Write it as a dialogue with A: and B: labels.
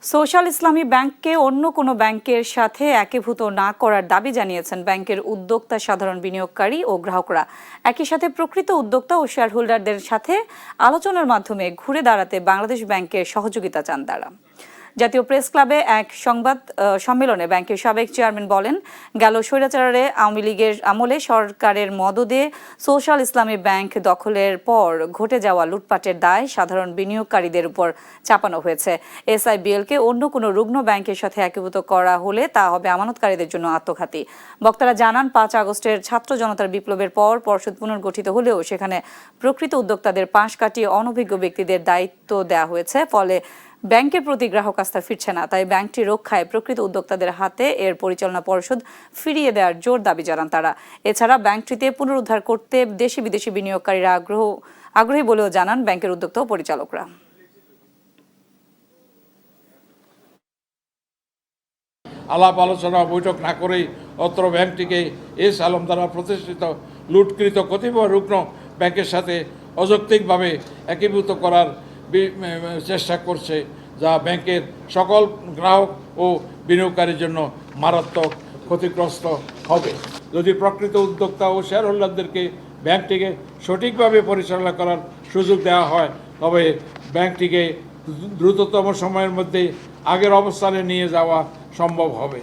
A: Social ইসলামী ব্যাংককে অন্য কোনো ব্যাংকের সাথে একীভূত না করার দাবি জানিয়েছেন ব্যাংকের উদ্যোক্তা, সাধারণ বিনিয়োগকারী ও গ্রাহকরা। একই সাথে প্রকৃত উদ্যোক্তা ও শেয়ার হোল্ডারদের সাথে আলোচনার মাধ্যমে ঘুরে দাঁড়াতে বাংলাদেশ ব্যাংকের সহযোগিতা চান তারা। জাতীয় প্রেস ক্লাবে এক সংবাদ সম্মেলনে ব্যাংকের সাবেক চেয়ারম্যান বলেন, গেল স্বৈরাচারে আওয়ামী লীগের আমলে সরকারের মদদে সোশ্যাল ইসলামী ব্যাংক দখলের পর ঘটে যাওয়া লুটপাটের দায় সাধারণ বিনিয়োগকারীদের উপর চাপানো হয়েছে। এসআইবিএলকে অন্য কোনো রুগ্ন ব্যাংকের সাথে একীভূত করা হলে তা হবে আমানতকারীদের জন্য আত্মঘাতী। বক্তারা জানান, 5 আগস্টের ছাত্র জনতার বিপ্লবের পর পর্ষদ পুনর্গঠিত হলেও সেখানে প্রকৃত উদ্যোক্তাদের পাশ কাটিয়ে অনভিজ্ঞ ব্যক্তিদের দায়িত্ব দেওয়া হয়েছে। ফলে ব্যাংকের প্রতি গ্রাহক আস্থা ফিরছে না। তাই ব্যাংকটি রক্ষায় প্রকৃত উদ্যোক্তাদের হাতে এর পরিচালনা পর্ষদ ফিরিয়ে দেওয়ার জোর দাবি জানান তারা। এছাড়া ব্যাংকটিতে পুনরুদ্ধার করতে দেশি বিদেশি বিনিয়োগকারীরা আগ্রহী বলেও জানান ব্যাংকের উদ্যোক্তা ও পরিচালকরা।
B: আলাপ আলোচনা বৈঠক না করেই অত্র ব্যাংকটিকে এস আলম দ্বারা প্রতিষ্ঠিত লুটকৃত কতিপয় রুগ্ন ব্যাংকের সাথে অযৌক্তিকভাবে একীভূত করার চেষ্টা করছে, যা ব্যাংকের সকল গ্রাহক ও বিনিয়োগকারীর জন্য মারাত্মক ক্ষতিগ্রস্ত হবে। যদি প্রকৃত উদ্যোক্তা ও শেয়ার হোল্ডারদেরকে ব্যাংকটিকে সঠিকভাবে পরিচালনা করার সুযোগ দেওয়া হয়, তবে ব্যাংকটিকে দ্রুততম সময়ের মধ্যে আগের অবস্থানে নিয়ে যাওয়া সম্ভব হবে।